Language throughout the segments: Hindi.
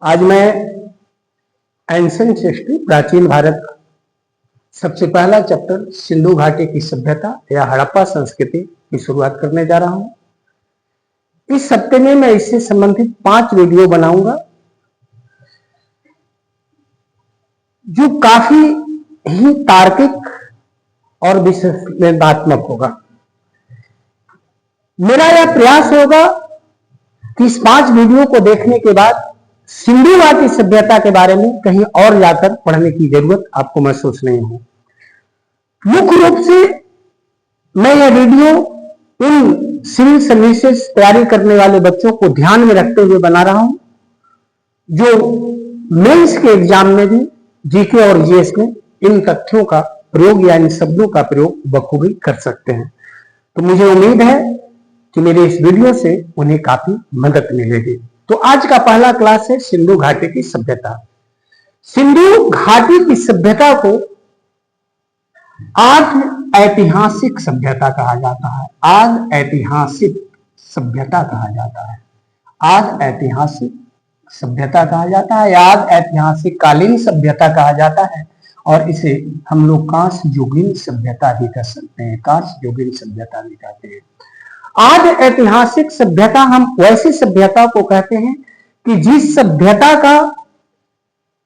आज मैं एंशिएंट हिस्ट्री प्राचीन भारत का सबसे पहला चैप्टर सिंधु घाटी की सभ्यता या हड़प्पा संस्कृति की शुरुआत करने जा रहा हूं। इस हफ्ते में मैं इससे संबंधित 5 वीडियो बनाऊंगा जो काफी ही तार्किक और विश्लेषणात्मक होगा। मेरा यह प्रयास होगा कि इस 5 वीडियो को देखने के बाद सिंधु घाटी सभ्यता के बारे में कहीं और जाकर पढ़ने की जरूरत आपको महसूस नहीं हो। मुख्य रूप से मैं यह वीडियो उन सिविल सर्विसेज तैयारी करने वाले बच्चों को ध्यान में रखते हुए बना रहा हूं जो मेंस के एग्जाम में भी जीके और जीएस में इन तथ्यों का प्रयोग या इन शब्दों का प्रयोग बखूबी कर सकते हैं। तो मुझे उम्मीद है कि मेरे इस वीडियो से उन्हें काफी मदद मिलेगी। तो आज का पहला क्लास है सिंधु घाटी की सभ्यता। सिंधु घाटी की सभ्यता को आद ऐतिहासिक सभ्यता कहा जाता है। आद ऐतिहासिक सभ्यता कहा जाता है। आद ऐतिहासिक सभ्यता कहा जाता है। आद ऐतिहासिक कालीन सभ्यता कहा जाता है और इसे हम लोग कांस्य युगीन सभ्यता भी कर सकते हैं। कांस्य युगीन सभ्यता भी कहते हैं। आद ऐतिहासिक सभ्यता हम वैसी सभ्यता को कहते हैं कि जिस सभ्यता का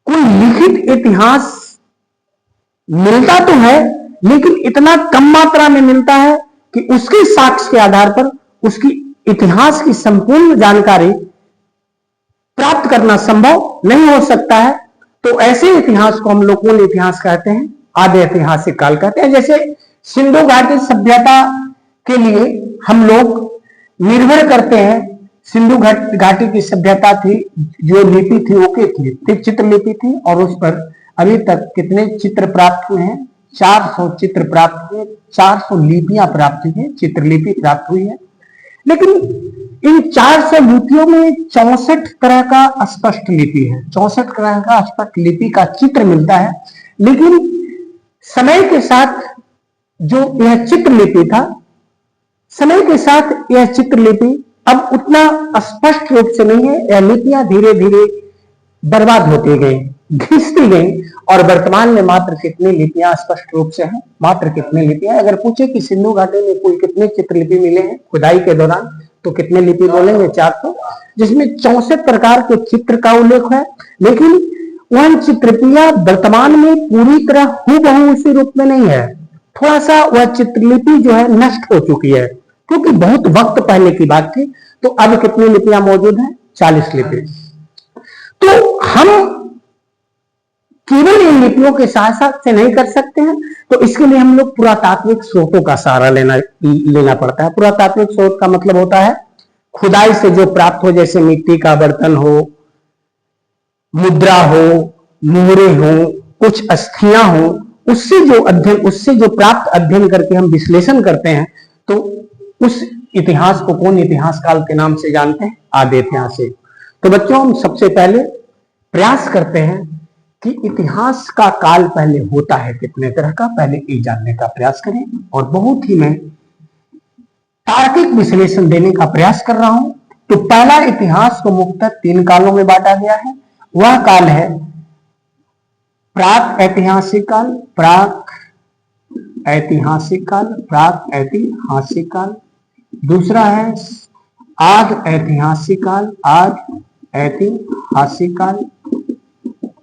कोई लिखित इतिहास मिलता तो है लेकिन इतना कम मात्रा में मिलता है कि उसके साक्ष्य के आधार पर उसकी इतिहास की संपूर्ण जानकारी प्राप्त करना संभव नहीं हो सकता है। तो ऐसे इतिहास को हम लोग कौन इतिहास कहते हैं? आदि ऐतिहासिक काल कहते हैं। जैसे सिंधु घाटी सभ्यता के लिए हम लोग निर्भर करते हैं। सिंधु घाटी की सभ्यता थी, जो लिपि थी वो क्या थी? चित्र लिपि थी और उस पर अभी तक कितने चित्र प्राप्त हुए हैं? 400 चित्र प्राप्त हुए, 400 लिपियां प्राप्त हुई है, चित्रलिपि प्राप्त हुई है। लेकिन इन 400 लिपियों में 64 तरह का स्पष्ट लिपि है। 64 तरह का स्पष्ट लिपि का चित्र मिलता है। लेकिन समय के साथ जो यह चित्रलिपि था, समय के साथ यह चित्रलिपि अब उतना स्पष्ट रूप से नहीं है। यह लिपियां धीरे धीरे बर्बाद होती गई, घिसती गई और वर्तमान में मात्र कितनी लिपियां स्पष्ट रूप से हैं? मात्र कितने लिपियां? अगर पूछे कि सिंधु घाटी में कुल कितने चित्रलिपि मिले हैं खुदाई के दौरान, तो कितने लिपि बोलेंगे? 400, जिसमें 64 प्रकार के चित्र का उल्लेख है। लेकिन वह चित्रलिपियां वर्तमान में पूरी तरह हूबहू उसी रूप में नहीं है। थोड़ा सा वह चित्रलिपि जो है नष्ट हो चुकी है क्योंकि बहुत वक्त पहले की बात थी। तो अब कितनी लिपियां मौजूद हैं? 40 लिपि। तो हम केवल इन लिपियों के साथ साथ से नहीं कर सकते हैं, तो इसके लिए हम लोग पुरातात्विक स्रोतों का सहारा लेना पड़ता है। पुरातात्विक स्रोत का मतलब होता है खुदाई से जो प्राप्त हो, जैसे मिट्टी का बर्तन हो, मुद्रा हो, मोहरे हो, कुछ अस्थियां हो, उससे जो प्राप्त अध्ययन करके हम विश्लेषण करते हैं, तो उस इतिहास को कौन इतिहास काल के नाम से जानते हैं? आदि ऐतिहासिक। तो बच्चों, हम सबसे पहले प्रयास करते हैं कि इतिहास का काल पहले होता है कितने तरह का, पहले ये जानने का प्रयास करें। और बहुत ही मैं तार्किक विश्लेषण देने का प्रयास कर रहा हूं। तो पहला इतिहास को मुख्यतः 3 कालों में बांटा गया है। वह काल है प्राक ऐतिहासिक काल, प्राक ऐतिहासिक काल, प्राक ऐतिहासिक काल। दूसरा है आद ऐतिहासिक काल, आद ऐतिहासिक काल,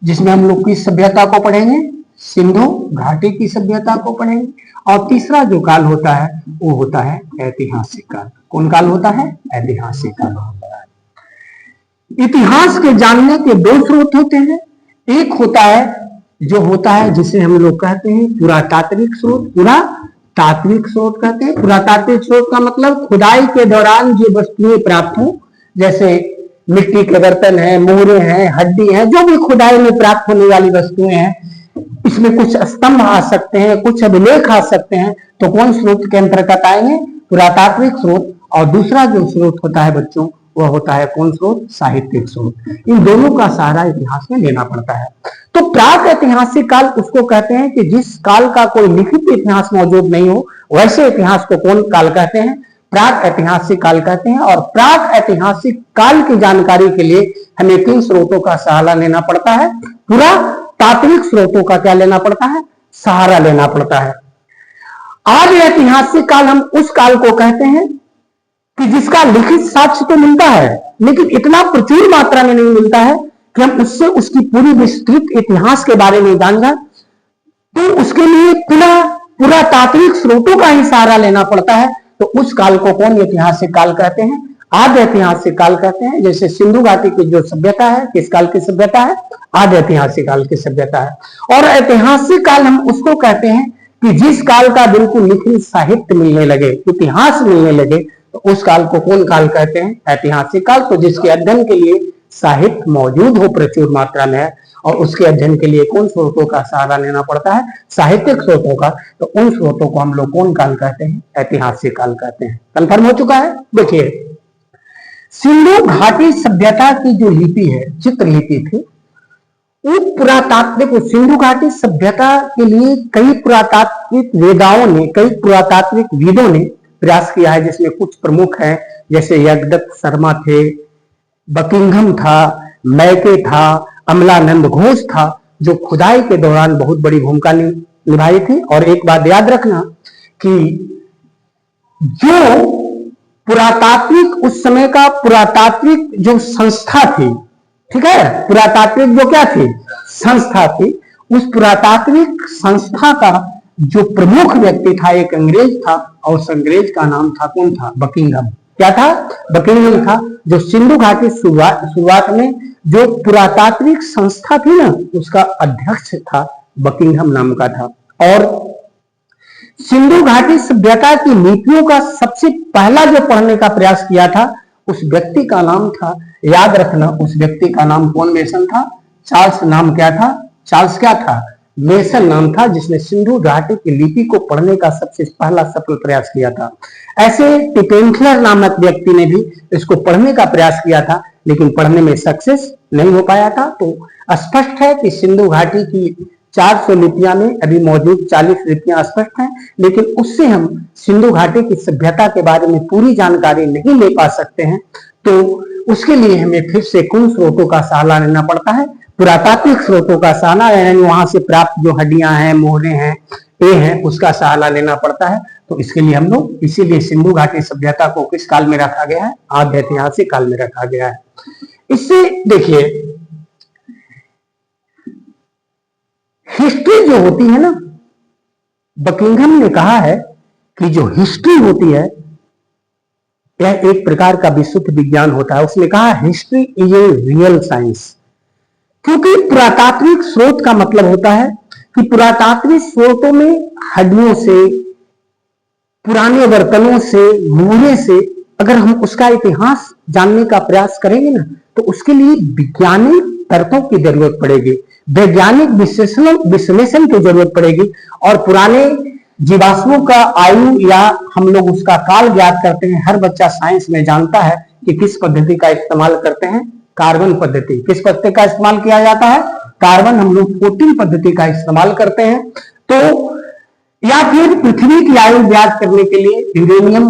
जिसमें हम लोग किस सभ्यता को पढ़ेंगे? सिंधु घाटी की सभ्यता को पढ़ेंगे। और तीसरा जो काल होता है वो होता है ऐतिहासिक काल। कौन काल होता है? ऐतिहासिक काल होता है। इतिहास के जानने के 2 स्रोत होते हैं। एक होता है जिसे हम लोग कहते हैं पुरातात्विक स्रोत। पुरातात्विक स्रोत कहते हैं। पुरातात्विक स्रोत का मतलब खुदाई के दौरान जो वस्तुएं प्राप्त हो, जैसे मिट्टी के बर्तन है, मोहरे हैं, हड्डी है, जो भी खुदाई में प्राप्त होने वाली वस्तुएं हैं। इसमें कुछ स्तंभ आ सकते हैं, कुछ अभिलेख आ सकते हैं। तो कौन स्रोत के अंतर्गत आएंगे? पुरातात्विक स्रोत। और दूसरा जो स्रोत होता है बच्चों, वह होता है कौन स्रोत? साहित्यिक स्रोत। इन दोनों का सहारा इतिहास में लेना पड़ता है। तो प्राक ऐतिहासिक काल उसको कहते हैं कि जिस काल का कोई लिखित इतिहास मौजूद नहीं हो, वैसे इतिहास को कौन काल कहते हैं? प्राक ऐतिहासिक काल कहते हैं। और प्राक ऐतिहासिक काल की जानकारी के लिए हमें किन स्रोतों का सहारा लेना पड़ता है? पुरातात्विक स्रोतों का क्या लेना पड़ता है? सहारा लेना पड़ता है। आर्य ऐतिहासिक काल हम उस काल को कहते हैं कि जिसका लिखित साक्ष्य तो मिलता है, लेकिन इतना प्रचुर मात्रा में नहीं मिलता है कि हम उससे उसकी पूरी विस्तृत इतिहास के बारे में जान जाए। तो उसके लिए पुरातात्विक स्रोतों का ही सहारा लेना पड़ता है। तो उस काल को कौन ऐतिहासिक काल कहते हैं? आद्य ऐतिहासिक काल कहते हैं। जैसे सिंधु घाटी की जो सभ्यता है, किस काल की सभ्यता है? आद्य ऐतिहासिक काल की सभ्यता है। और ऐतिहासिक काल हम उसको कहते हैं कि जिस काल का बिल्कुल लिखित साहित्य मिलने लगे, इतिहास मिलने लगे, तो उस काल को कौन काल कहते हैं? ऐतिहासिक काल। तो जिसके अध्ययन के लिए साहित्य मौजूद हो प्रचुर मात्रा में है, और उसके अध्ययन के लिए कौन स्रोतों का सहारा लेना पड़ता है? साहित्यिक स्रोतों का। तो उन स्रोतों को हम लोग कौन काल कहते हैं? ऐतिहासिक काल कहते हैं। कंफर्म हो चुका है? देखिए, सिंधु घाटी सभ्यता की जो लिपि है, चित्रलिपि थी, वो पुरातात्विक, सिंधु घाटी सभ्यता के लिए कई पुरातात्विक वेदाओं ने, कई पुरातात्विक विदों ने प्रयास किया है, जिसमें कुछ प्रमुख हैं, जैसे यज्ञदत्त शर्मा थे, बकिंघम था, मैके था, अमलानंद घोष था, जो खुदाई के दौरान बहुत बड़ी भूमिका निभाई थी। और एक बात याद रखना कि जो पुरातात्विक, उस समय का पुरातात्विक जो संस्था थी, ठीक है, पुरातात्विक जो क्या थी? संस्था थी। उस पुरातात्विक संस्था का जो प्रमुख व्यक्ति था, एक अंग्रेज था, और उस अंग्रेज का नाम था, कौन था? बकिंघम। क्या था? बकिंघम था, जो सिंधु घाटी शुरुआत में जो पुरातात्विक संस्था थी ना, उसका अध्यक्ष था, बकिंघम नाम का था। और सिंधु घाटी सभ्यता की लिपियों का सबसे पहला जो पढ़ने का प्रयास किया था, उस व्यक्ति का नाम था, याद रखना, उस व्यक्ति का नाम कौन मेसन था? चार्ल्स नाम क्या था? चार्ल्स क्या था? मेसन नाम था, जिसने सिंधु घाटी की लिपि को पढ़ने का सबसे पहला सफल प्रयास किया था। ऐसे टिपेंथलर नामक व्यक्ति ने भी इसको पढ़ने का प्रयास किया था, लेकिन पढ़ने में सक्सेस नहीं हो पाया था। तो स्पष्ट है कि सिंधु घाटी की 400 लिपियां में अभी मौजूद 40 लिपियां स्पष्ट हैं, लेकिन उससे हम सिंधु घाटी की सभ्यता के बारे में पूरी जानकारी नहीं ले पा सकते हैं। तो उसके लिए हमें फिर से किन स्रोतों का सहारा लेना पड़ता है? पुरातात्विक स्रोतों का सहारा, यानी वहां से प्राप्त जो हड्डियां हैं, मोहरे हैं, ए हैं, उसका सहारा लेना पड़ता है। तो इसके लिए हम लोग, इसीलिए सिंधु घाटी सभ्यता को किस काल में रखा गया है? आद्य ऐतिहासिक काल में रखा गया है। इससे देखिए, हिस्ट्री जो होती है ना, बकिंघम ने कहा है कि जो हिस्ट्री होती है, यह एक प्रकार का विशुद्ध विज्ञान होता है। उसने कहा history is a real science, क्योंकि पुरातात्विक स्रोत का मतलब होता है कि पुरातात्विक स्रोतों में हड्डियों से, पुराने बर्तनों से, मुहरे से अगर हम उसका इतिहास जानने का प्रयास करेंगे ना, तो उसके लिए वैज्ञानिक तर्कों की जरूरत पड़ेगी, वैज्ञानिक विश्लेषण की जरूरत पड़ेगी। और पुराने जीवाश्मों का आयु या हम लोग उसका काल ज्ञात करते हैं। हर बच्चा साइंस में जानता है कि किस पद्धति का इस्तेमाल करते हैं? कार्बन पद्धति। किस पद्धति का इस्तेमाल किया जाता है? कार्बन। हम लोग 14 पद्धति का इस्तेमाल करते हैं। तो या फिर पृथ्वी की आयु ज्ञात करने के लिए यूरेनियम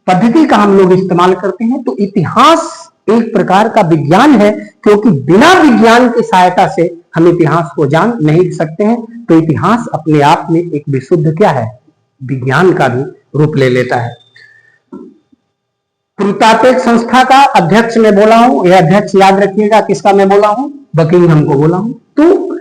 पद्धति का हम लोग इस्तेमाल करते हैं। तो इतिहास एक प्रकार का विज्ञान है, क्योंकि बिना विज्ञान की सहायता से हम इतिहास को जान नहीं सकते हैं। तो इतिहास अपने आप में एक विशुद्ध क्या है? विज्ञान का भी रूप ले लेता है। पुरातात्विक संस्था का अध्यक्ष मैं बोला हूं, यह अध्यक्ष याद रखिएगा, किसका मैं बोला हूं? बकिंघम को बोला हूं। तो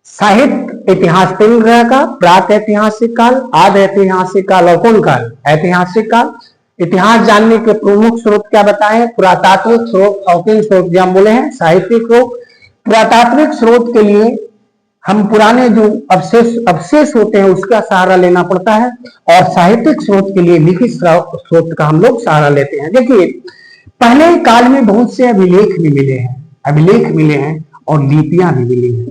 साहित्य इतिहास 3 ग्रह का, प्राक ऐतिहासिक काल, आद्य ऐतिहासिक काल और कौन काल? ऐतिहासिक काल। इतिहास जानने के प्रमुख स्रोत क्या बताएं? पुरातात्विक स्रोत। और किन स्रोत जो हम बोले हैं? साहित्यिक स्रोत। पुरातात्विक स्रोत के लिए हम पुराने जो अवशेष होते हैं उसका सहारा लेना पड़ता है, और साहित्यिक स्रोत के लिए लिखित स्रोत का हम लोग सहारा लेते हैं। देखिए, पहले काल में बहुत से अभिलेख भी मिले हैं और लिपियां भी मिली हैं।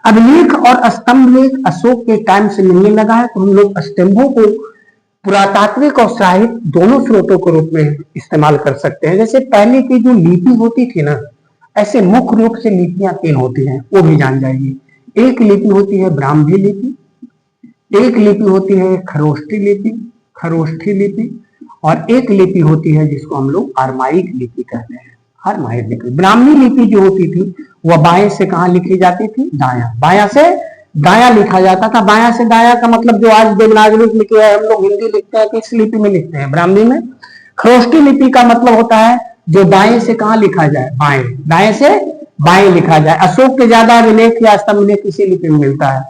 अभिलेख और स्तंभ लेख अशोक के टाइम से मिलने लगा है, तो हम लोग स्तंभों को पुरातात्विक और साहित्य दोनों स्रोतों के रूप में इस्तेमाल कर सकते हैं। जैसे पहले की जो लिपि होती थी ना, ऐसे मुख्य रूप से लिपियां 3 होती हैं, वो भी जान जाइए। एक लिपि होती है ब्राह्मी लिपि, एक लिपि होती है खरोष्ठी लिपि, और एक लिपि होती है जिसको हम लोग आरमाइक लिपि कहते हैं। हरमाइक लिपि। ब्राह्मी लिपि जो होती थी वह बाएं से कहां लिखी जाती थी? दायां। बायां से दायां लिखा जाता था। बायां से दायां का मतलब जो आज देवनागरी लिपि है, हम लोग हिंदी लिखते हैं, किस लिपि में लिखते हैं? ब्राह्मी में। खरोष्टी लिपि का मतलब होता है जो दाएं से कहां लिखा जाए? बाएं। दाएं से बाएं लिखा जाए। अशोक के ज्यादा अभिलेख या स्तंभ लेख किसी लिपि में मिलता है?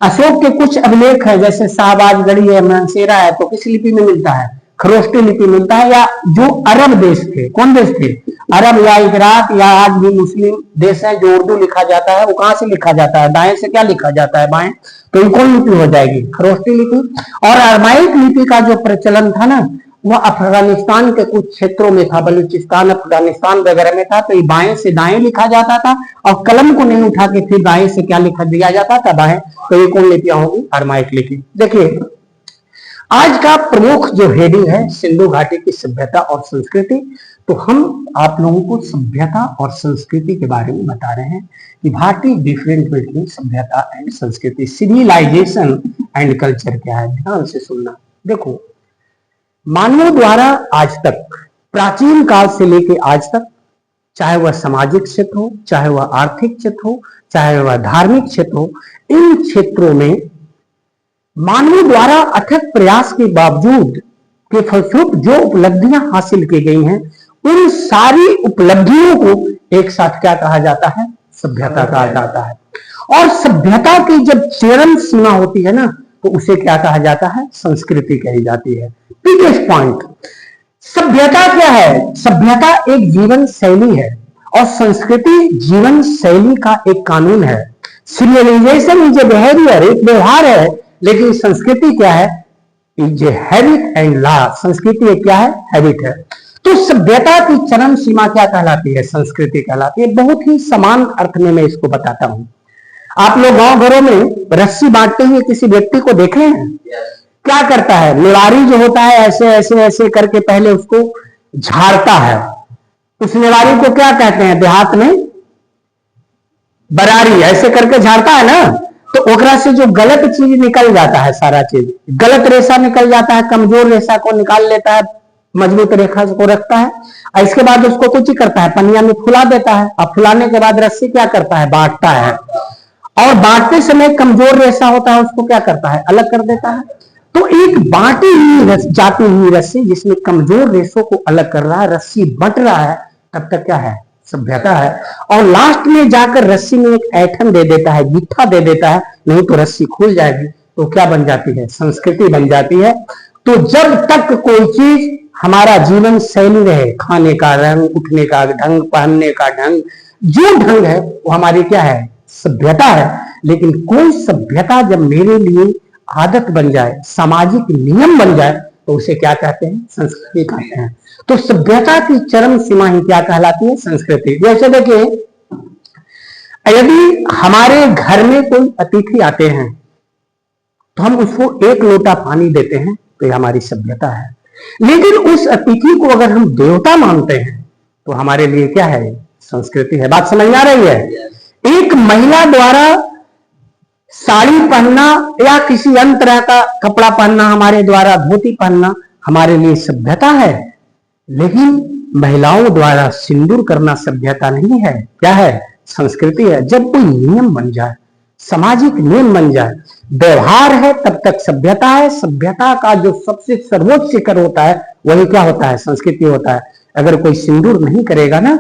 अशोक के कुछ अभिलेख है, जैसे शाहबाजगढ़ी है, मानसेरा है, तो किस लिपि में मिलता है? खरोष्टी लिपि मिलता है। या जो अरब देश थे, कौन देश थे? अरब या इराक या आज भी मुस्लिम देश है, जो उर्दू लिखा जाता है वो कहां से लिखा जाता है? दाएं से क्या लिखा जाता है? बाएं। तो ये कौन लिपि हो जाएगी? खरोष्टी लिपि। और अरमाइक लिपि का जो प्रचलन था ना, वह अफगानिस्तान के कुछ क्षेत्रों में था, बलूचिस्तान, अफगानिस्तान वगैरह में था। तो ये बाएं से दाएं लिखा जाता था और कलम को नहीं उठा के फिर दाएं से क्या लिखा दिया जाता था? बाएं। तो ये कौन लिपियां होगी? अरमाइक लिपि। देखिए, आज का प्रमुख जो हेडिंग है सिंधु घाटी की सभ्यता और संस्कृति, तो हम आप लोगों को सभ्यता और संस्कृति के बारे में बता रहे हैं कि भारतीय डिफरेंट बिटवीन सभ्यता एंड संस्कृति, सिविलाइजेशन एंड कल्चर क्या है। ध्यान से सुनना। देखो, मानवों द्वारा आज तक, प्राचीन काल से लेकर आज तक, चाहे वह सामाजिक क्षेत्र हो, चाहे वह आर्थिक क्षेत्र हो, चाहे वह धार्मिक क्षेत्र हो, इन क्षेत्रों में मानव द्वारा अथक प्रयास के बावजूद के फलस्वरूप जो उपलब्धियां हासिल की गई हैं, उन सारी उपलब्धियों को एक साथ क्या कहा जाता है? सभ्यता कहा जाता है। और सभ्यता की जब चरम सीमा होती है ना, तो उसे क्या कहा जाता है? संस्कृति कही जाती है। बिगेस्ट पॉइंट, सभ्यता क्या है? सभ्यता एक जीवन शैली है और संस्कृति जीवन शैली का एक कानून है। सिविलाइजेशन इज ए बिहेवियर, एक व्यवहार है, लेकिन संस्कृति क्या है? Is a habit and law. संस्कृति क्या है? हैबिट है। तो सभ्यता की चरम सीमा क्या कहलाती है? संस्कृति कहलाती है। बहुत ही समान अर्थ में मैं इसको बताता हूं। आप लोग गांव घरों में रस्सी बांटते हुए किसी व्यक्ति को देखे हैं? क्या करता है? निवारी जो होता है ऐसे ऐसे ऐसे करके पहले उसको झाड़ता है। उस निवारी को क्या कहते हैं? देहात में बरारी। ऐसे करके झाड़ता है ना, तो ओकरा से जो गलत चीज निकल जाता है, सारा चीज गलत रेशा निकल जाता है, कमजोर रेशा को निकाल लेता है, मजबूत रेखा को रखता है। और इसके बाद उसको कुछ ही करता है, पनिया में फुला देता है। और फुलाने के बाद रस्सी क्या करता है? बांटता है। और बांटते समय कमजोर रेशा होता है, उसको क्या करता है? अलग कर देता है। तो एक बांटी हुई जाती हुई रस्सी जिसमें कमजोर रेशों को अलग कर रहा है, रस्सी बंट रहा है, तब तक क्या है? सभ्यता है। और लास्ट में जाकर रस्सी में एक ऐठन दे देता है, गिट्ठा दे देता है, नहीं तो रस्सी खुल जाएगी। तो क्या बन जाती है? संस्कृति बन जाती है। तो जब तक कोई चीज हमारा जीवन शैली रहे, खाने का रंग, उठने का ढंग, पहनने का ढंग, जो ढंग है वो हमारी क्या है? सभ्यता है। लेकिन कोई सभ्यता जब मेरे लिए आदत बन जाए, सामाजिक नियम बन जाए, तो उसे क्या कहते हैं? संस्कृति कहते हैं। तो सभ्यता की चरम सीमा ही क्या कहलाती है? संस्कृति। जैसे देखिए, यदि हमारे घर में कोई अतिथि आते हैं तो हम उसको एक लोटा पानी देते हैं, तो ये हमारी सभ्यता है। लेकिन उस अतिथि को अगर हम देवता मानते हैं तो हमारे लिए क्या है? संस्कृति है। बात समझ आ रही है? एक महिला द्वारा साड़ी पहनना या किसी अन्य तरह का कपड़ा पहनना, हमारे द्वारा धोती पहनना हमारे लिए सभ्यता है। लेकिन महिलाओं द्वारा सिंदूर करना सभ्यता नहीं है। क्या है? संस्कृति है। जब कोई नियम बन जाए, सामाजिक नियम बन जाए, व्यवहार है, तब तक सभ्यता है। सभ्यता का जो सबसे सर्वोच्च शिखर होता है वही क्या होता है? संस्कृति होता है। अगर कोई सिंदूर नहीं करेगा ना,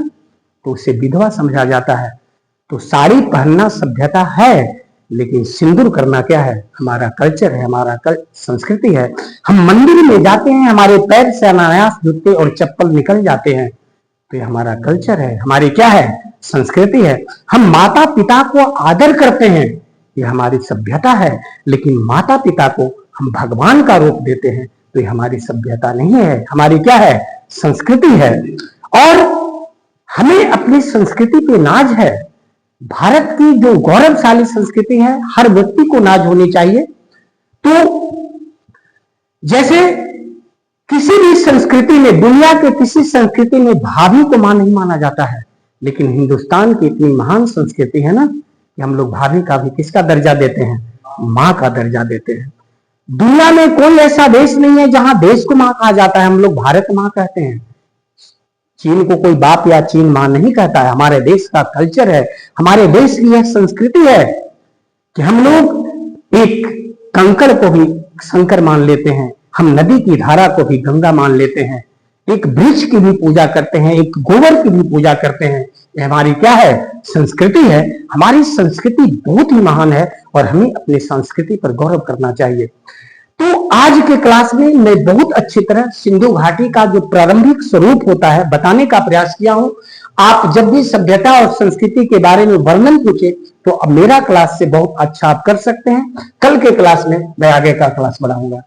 तो उसे विधवा समझा जाता है। तो साड़ी पहनना सभ्यता है, लेकिन सिंदूर करना क्या है? हमारा कल्चर है, हमारा संस्कृति है। हम मंदिर में जाते हैं, हमारे पैर से अनायास जूते और चप्पल निकल जाते हैं, तो ये हमारा कल्चर है, हमारी क्या है? संस्कृति है। हम माता पिता को आदर करते हैं, ये हमारी सभ्यता है। लेकिन माता पिता को हम भगवान का रूप देते हैं, तो ये हमारी सभ्यता नहीं है, हमारी क्या है? संस्कृति है। और हमें अपनी संस्कृति पे नाज है। भारत की जो गौरवशाली संस्कृति है, हर व्यक्ति को नाज होनी चाहिए। तो जैसे किसी भी संस्कृति में, दुनिया के किसी संस्कृति में भाभी को मां नहीं माना जाता है, लेकिन हिंदुस्तान की इतनी महान संस्कृति है ना कि हम लोग भाभी का भी किसका दर्जा देते हैं? मां का दर्जा देते हैं। दुनिया में कोई ऐसा देश नहीं है जहां देश को मां कहा जाता है। हम लोग भारत मां कहते हैं। चीन को कोई बाप या चीन मां नहीं कहता है। हमारे देश का कल्चर है, हमारे देश की यह संस्कृति है कि हम लोग एक कंकड़ को भी शंकर मान लेते हैं, हम नदी की धारा को भी गंगा मान लेते हैं, एक वृक्ष की भी पूजा करते हैं, एक गोबर की भी पूजा करते हैं। ये हमारी क्या है? संस्कृति है। हमारी संस्कृति बहुत ही महान है और हमें अपनी संस्कृति पर गौरव करना चाहिए। तो आज के क्लास में मैं बहुत अच्छी तरह सिंधु घाटी का जो प्रारंभिक स्वरूप होता है बताने का प्रयास किया हूं। आप जब भी सभ्यता और संस्कृति के बारे में वर्णन पूछे तो अब मेरा क्लास से बहुत अच्छा आप कर सकते हैं। कल के क्लास में मैं आगे का क्लास बढ़ाऊंगा।